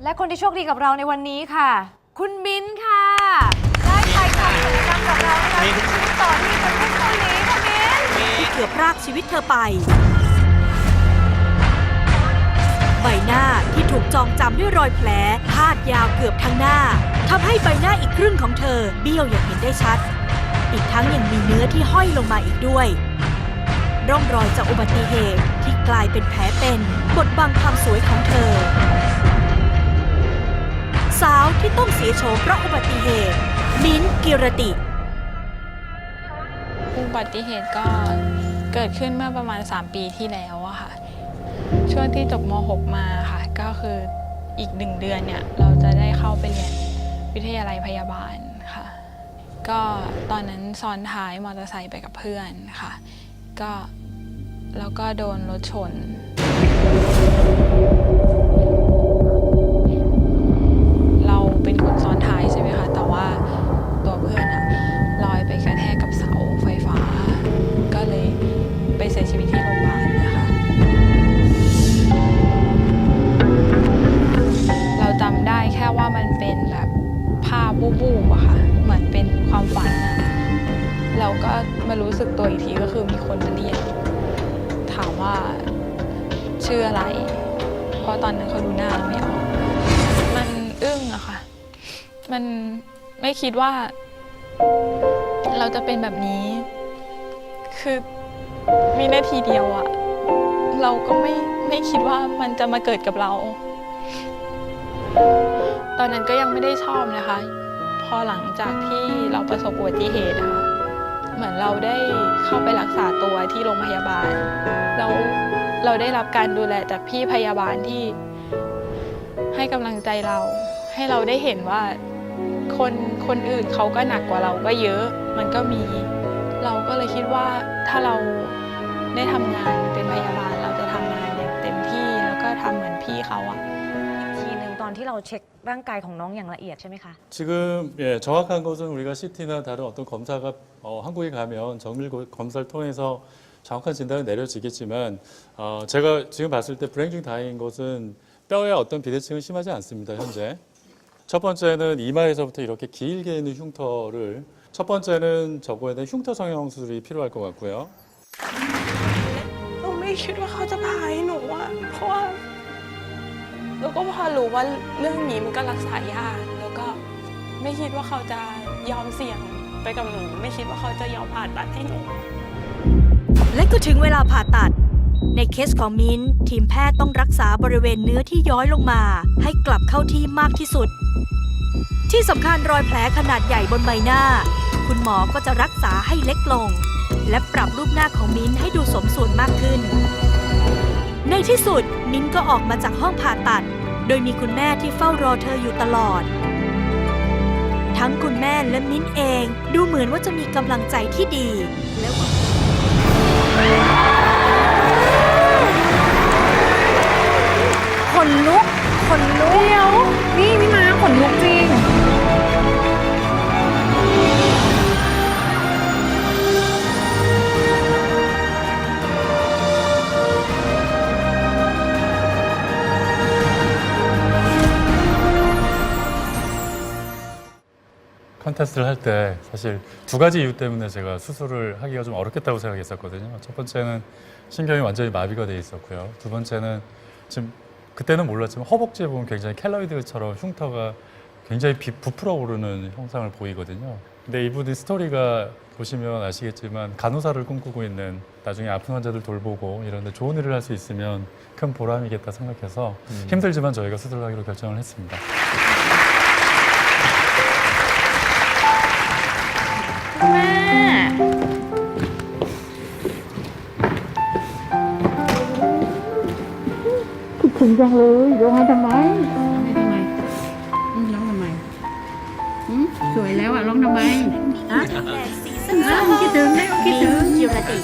และคนที่โชคดีกับเราในวันนี้ค่ะ คุณมิ้นท์ค่ะ ได้ไปทำกิจกรรมกับเรานะคะชีวิตต่อที่ประเทศเกาหลีค่ะมิ้นท์ ที่เกือบพรากชีวิตเธอไป ใบหน้าที่ถูกจองจำด้วยรอยแผลพาดยาวเกือบทั้งหน้าทำให้ใบหน้าอีกครึ่งของเธอเบี้ยวอย่างเห็นได้ชัด อีกทั้งยังมีเนื้อที่ห้อยลงมาอีกด้วยร่องรอยจากอุบัติเหตุที่กลายเป็นแผลเป็นบดบังความสวยของเธอ สาวที่ต้องเสียโฉมเพราะอุบัติเหตุมิ้นท์ กิรติ อุบัติเหตุก็เกิดขึ้นเมื่อประมาณ3 ปีที่แล้วอะค่ะช่วงที่จบม .6 มาค่ะก็คืออีก1 เดือนเนี่ยเราจะได้เข้าไปเรียนวิทยาลัยพยาบาลค่ะก็ตอนนั้นซ้อนท้ายมอเตอร์ไซค์ไปกับเพื่อนค่ะก็แล้วก็โดนรถชนเราเป็นคนซ้อนท้ายใช่ไหมคะแต่ว่าตัวเพื่อนอะลอยไปกระแทกกับเสาไฟฟ้าก็เลยไปเสียชีวิตที่โรงพยาบาลนะคะเราจำได้แค่ว่ามันเป็นแบบภาพวูบๆอะค่ะเหมือนเป็นความฝันอะเราก็มารู้สึกตัวอีกทีก็คือมีคนมาเรียกถามว่าชื่ออะไรเพราะตอนนั้นเขาดูหน้าเราไม่ออกมันอึ้งอะค่ะมันไม่คิดว่าเราจะเป็นแบบนี้คือวินาทีเดียวอะเราก็ไม่คิดว่ามันจะมาเกิดกับเราตอนนั้นก็ยังไม่ได้ชอบนะคะพอหลังจากที่เราประสบอุบัติเหตุอะค่ะเหมือนเราได้เข้าไปรักษาตัวที่โรงพยาบาลแล้วเราได้รับการดูแลจากพี่พยาบาลที่ให้กำลังใจเราให้เราได้เห็นว่าคนอื่นเขาก็หนักกว่าเราก็เยอะมันก็มีเราก็เลยคิดว่าถ้าเราได้ทำงานเป็นพยาบาลเราจะทำงานอย่างเต็มที่แล้วก็ทำเหมือนพี่เขาอะ ทีหนึ่งตอนที่เราเช็คร่างกายของน้องอย่างละเอียดใช่ไหมคะ 지금 예, 정확한 것은 우리가 CT나 다른 어떤 검사가 한국에 가면 정밀 검사를 통해서 정확한 진단이 내려지겠지만 제가 지금 봤을 때 불행 중 다행인 것은 뼈에 어떤 비대칭은 심하지 않습니다. 현재 첫 번째는 이마에서부터 이렇게 길게 있는 흉터를 첫 번째는 저거에 대한 흉터 성형 수술이 필요할 것 같고요. เราไม่คิดว่าเขาจะพาให้หนูอะเพราะว่าเราก็พอรู้ว่าเรื่องนี้มันก็รักษายากแล้วก็ไม่คิดว่าเขาจะยอมเสี่ยงไปกับหนูไม่คิดว่าเขาจะยอมผ่าตัดให้หนู และก็ถึงเวลาผ่าตัดในเคสของมิ้นท์ทีมแพทย์ต้องรักษาบริเวณเนื้อที่ย้อยลงมาให้กลับเข้าที่มากที่สุดที่สำคัญรอยแผลขนาดใหญ่บนใบหน้าคุณหมอก็จะรักษาให้เล็กลงและปรับรูปหน้าของมิ้นท์ให้ดูสมส่วนมากขึ้นในที่สุดมิ้นท์ก็ออกมาจากห้องผ่าตัดโดยมีคุณแม่ที่เฝ้ารอเธออยู่ตลอดทั้งคุณแม่และมิ้นท์เองดูเหมือนว่าจะมีกำลังใจที่ดีและขนลุกเดี๋ยวนี่พี่ม้าขนลุกจริง 컨테스트를 할 때 사실 2가지 이유 때문에 제가 수술을 하기가 좀 어렵겠다고 생각했었거든요. 첫 번째는 신경이 완전히 마비가 돼 있었고요. 두 번째는 지금 그때는 몰랐지만 허벅지에 보면 굉장히 켈로이드처럼 흉터가 굉장히 부풀어 오르는 형상을 보이거든요. 근데 이분의 스토리가 보시면 아시겠지만 간호사를 꿈꾸고 있는 나중에 아픈 환자들 돌보고 이런 데 좋은 일을 할 수 있으면 큰 보람이겠다 생각해서 힘들지만 저희가 수술을 하기로 결정을 했습니다. แม่ คิดถึงจังเลยร้องไห้ทำไม ร้องทำไมสวยแล้วอ่ะร้องทำไม ฮะ คิดถึงนะคิดถึง กิรติ